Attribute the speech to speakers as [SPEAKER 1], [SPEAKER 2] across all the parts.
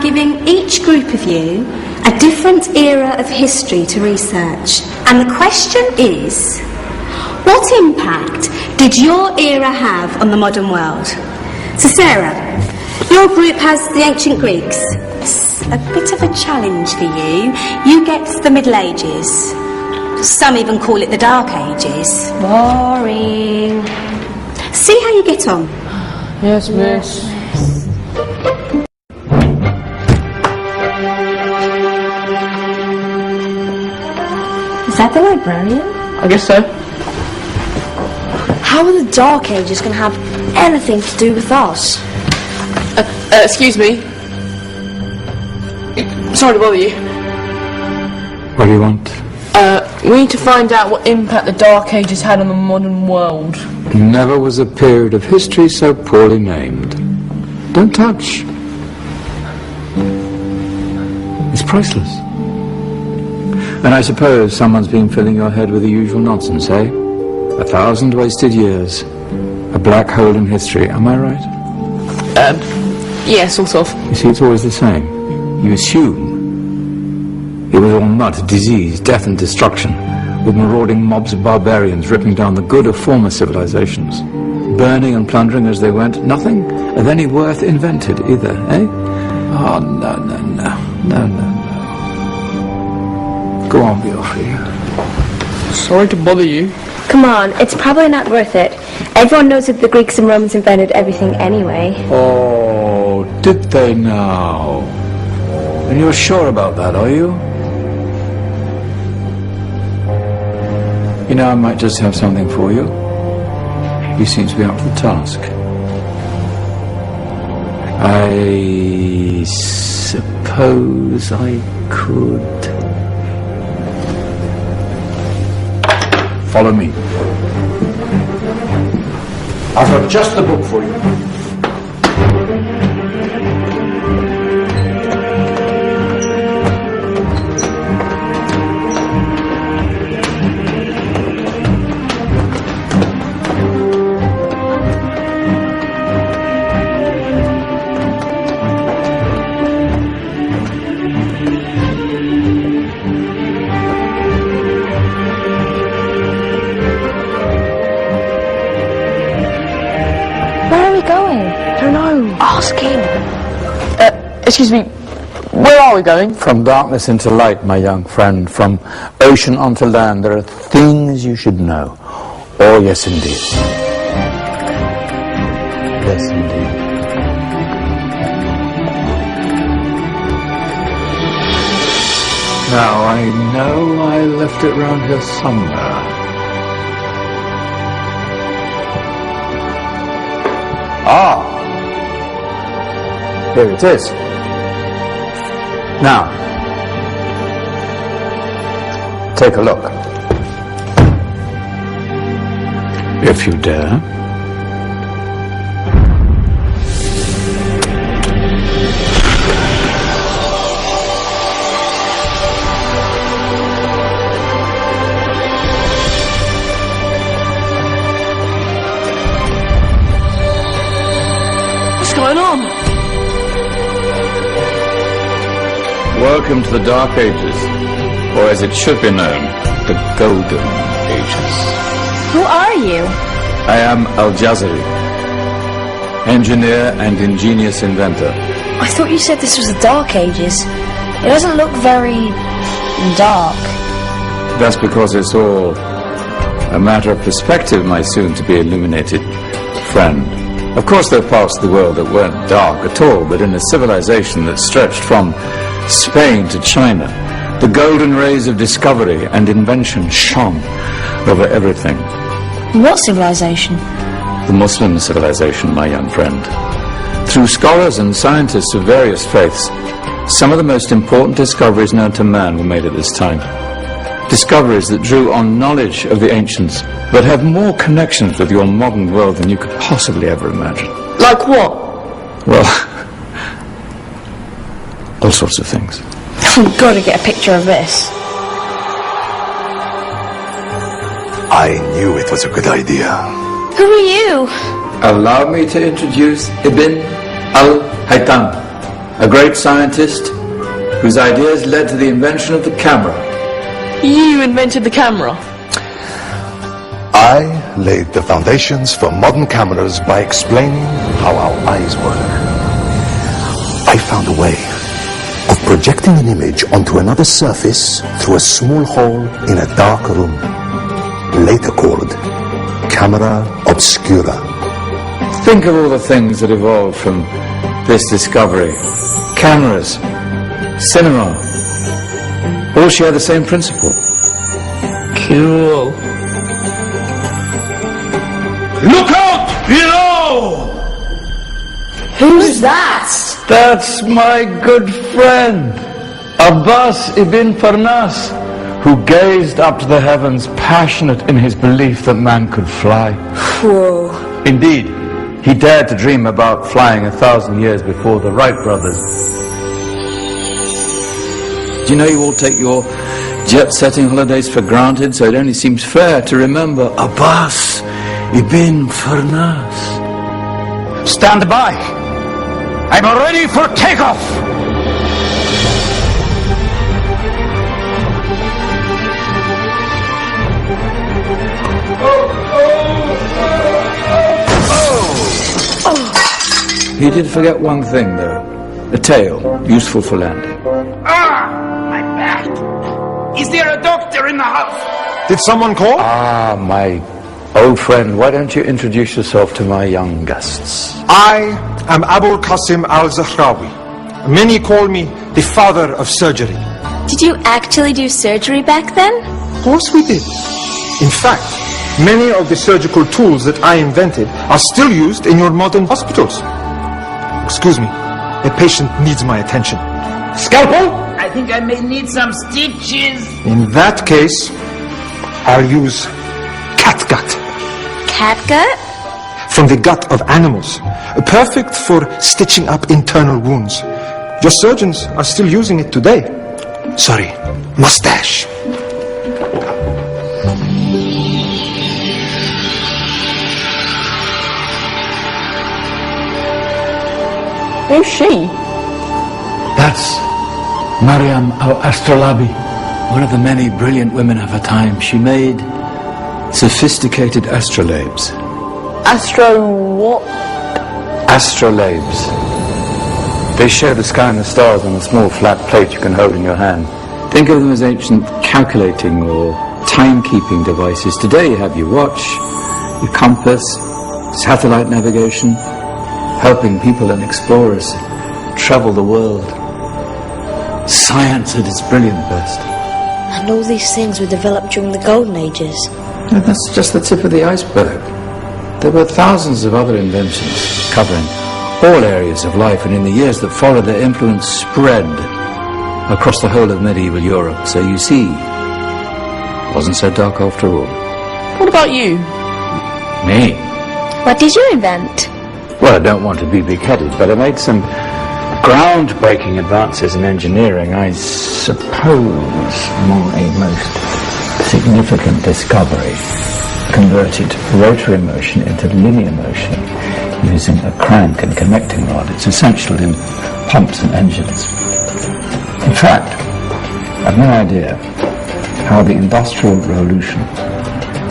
[SPEAKER 1] giving each group of you a different era of history to research. And the question is, what impact did your era have on the modern world? So Sarah, your group has the ancient Greeks. It's a bit of a challenge for you. You get the Middle Ages. Some even call it the Dark Ages.
[SPEAKER 2] Boring.
[SPEAKER 1] See how you get on.
[SPEAKER 3] Yes, miss.
[SPEAKER 2] Is that the librarian?
[SPEAKER 3] I guess so.
[SPEAKER 2] How are the Dark Ages going to have anything to do with us?
[SPEAKER 3] Excuse me. Sorry to bother you.
[SPEAKER 4] What do you want?
[SPEAKER 3] We need to find out what impact the Dark Ages had on the modern world.
[SPEAKER 4] Never was a period of history so poorly named. Don't touch. It's priceless. And I suppose someone's been filling your head with the usual nonsense, eh? 1,000 wasted years. A black hole in history, am I right?
[SPEAKER 3] Yeah, sort of.
[SPEAKER 4] You see, it's always the same. You assume it was all mud, disease, death and destruction, with marauding mobs of barbarians ripping down the good of former civilizations, burning and plundering as they went. Nothing of any worth invented either, eh? Oh, no, no, no, no, no, no. Go on, be off here.
[SPEAKER 3] Sorry to bother you.
[SPEAKER 2] Come on, it's probably not worth it. Everyone knows that the Greeks and Romans invented everything anyway.
[SPEAKER 4] Oh, did they now? And you're sure about that, are you? You know, I might just have something for you. You seem to be up to the task. I suppose I could... Follow me. I've got just the book for you.
[SPEAKER 2] Ask him.
[SPEAKER 3] Excuse me, where are we going?
[SPEAKER 4] From darkness into light, my young friend. From ocean onto land. There are things you should know. Oh, yes, indeed. Yes, indeed. Now, I know I left it round here somewhere. Ah! Here it is. Now, take a look. If you dare.
[SPEAKER 3] What's going on?
[SPEAKER 4] Welcome to the Dark Ages, or as it should be known, the Golden Ages.
[SPEAKER 2] Who are you?
[SPEAKER 4] I am Al-Jazari, engineer and ingenious inventor.
[SPEAKER 2] I thought you said this was the Dark Ages. It doesn't look very dark.
[SPEAKER 4] That's because it's all a matter of perspective, my soon-to-be illuminated friend. Of course, there are parts of the world that weren't dark at all, but in a civilization that stretched from Spain to China, the golden rays of discovery and invention shone over everything.
[SPEAKER 2] What civilization?
[SPEAKER 4] The Muslim civilization, my young friend. Through scholars and scientists of various faiths, some of the most important discoveries known to man were made at this time. Discoveries that drew on knowledge of the ancients, but have more connections with your modern world than you could possibly ever imagine.
[SPEAKER 3] Like what?
[SPEAKER 4] Well, all sorts of things.
[SPEAKER 2] I've got to get a picture of this.
[SPEAKER 5] I knew it was a good idea.
[SPEAKER 2] Who are you?
[SPEAKER 4] Allow me to introduce Ibn al-Haytham, a great scientist whose ideas led to the invention of the camera.
[SPEAKER 3] You invented the camera?
[SPEAKER 5] I laid the foundations for modern cameras by explaining how our eyes work. I found a way of projecting an image onto another surface through a small hole in a dark room, later called camera obscura.
[SPEAKER 4] Think of all the things that evolved from this discovery. Cameras, cinema, all share the same principle.
[SPEAKER 3] Cool.
[SPEAKER 4] Look out below!
[SPEAKER 3] Who's that?
[SPEAKER 4] That's my good friend, Abbas ibn Farnas, who gazed up to the heavens, passionate in his belief that man could fly.
[SPEAKER 1] Whoa.
[SPEAKER 4] Indeed, he dared to dream about flying 1,000 years before the Wright brothers. Do you know you all take your jet-setting holidays for granted, so it only seems fair to remember Abbas ibn Farnas. Stand by! I'm ready for takeoff! He did forget one thing, though. A tail, useful for landing.
[SPEAKER 6] My back! Is there a doctor in the house?
[SPEAKER 5] Did someone call?
[SPEAKER 4] Ah, my old friend, why don't you introduce yourself to my young guests?
[SPEAKER 7] I am Abul Qasim al-Zahrawi. Many call me the father of surgery.
[SPEAKER 2] Did you actually do surgery back then?
[SPEAKER 7] Of course we did. In fact, many of the surgical tools that I invented are still used in your modern hospitals. Excuse me, a patient needs my attention.
[SPEAKER 6] Scalpel? I think I may need some stitches.
[SPEAKER 7] In that case, I'll use catgut.
[SPEAKER 2] Catgut?
[SPEAKER 7] From the gut of animals, perfect for stitching up internal wounds. Your surgeons are still using it today. Sorry, mustache.
[SPEAKER 3] Who's she?
[SPEAKER 4] That's Maryam al-Astrolabi, one of the many brilliant women of her time. She made sophisticated astrolabes.
[SPEAKER 3] Astro what?
[SPEAKER 4] Astrolabes. They show the sky and the stars on a small flat plate you can hold in your hand. Think of them as ancient calculating or timekeeping devices. Today you have your watch, your compass, satellite navigation, helping people and explorers travel the world. Science at its brilliant best.
[SPEAKER 8] And all these things were developed during the Golden Ages.
[SPEAKER 4] No, that's just the tip of the iceberg. There were thousands of other inventions covering all areas of life, and in the years that followed, their influence spread across the whole of medieval Europe. So you see, it wasn't so dark after all.
[SPEAKER 3] What about you?
[SPEAKER 4] Me?
[SPEAKER 2] What did you invent?
[SPEAKER 4] Well, I don't want to be big-headed, but I made some groundbreaking advances in engineering. I suppose my most significant discovery converted rotary motion into linear motion using a crank and connecting rod. It's essential in pumps and engines. In fact, I've no idea how the Industrial Revolution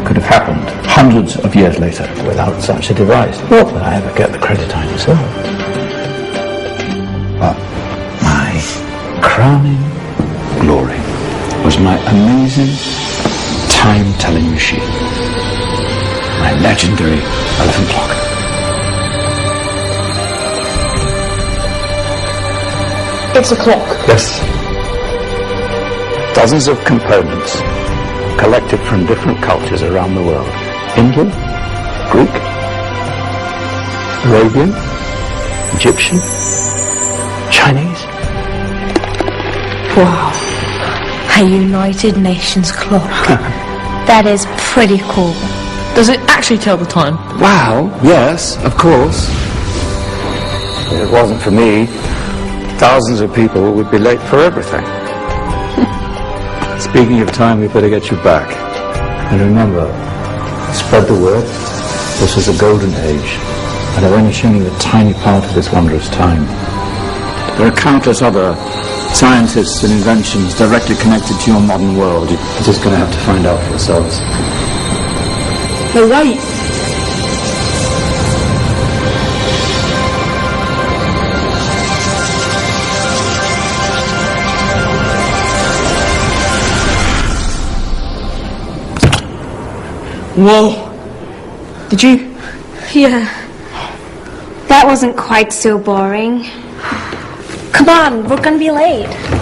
[SPEAKER 4] could have happened hundreds of years later without such a device. Not that I ever get the credit I deserve. But my crowning glory was my amazing time-telling machine. My legendary elephant clock.
[SPEAKER 3] It's a clock.
[SPEAKER 4] Yes. Dozens of components collected from different cultures around the world. Indian, Greek, Arabian, Egyptian, Chinese.
[SPEAKER 8] Wow. A United Nations clock.
[SPEAKER 2] That is pretty cool.
[SPEAKER 3] Does it actually tell the time?
[SPEAKER 4] Wow, yes, of course. If it wasn't for me, thousands of people would be late for everything. Speaking of time, we better get you back. And remember, spread the word. This was a golden age, and I've only shown you a tiny part of this wondrous time. There are countless other scientists and inventions directly connected to your modern world. You're just going to have to find out for yourselves.
[SPEAKER 3] They're right. Whoa. Did you?
[SPEAKER 2] Yeah. That wasn't quite so boring. Come on, we're gonna be late.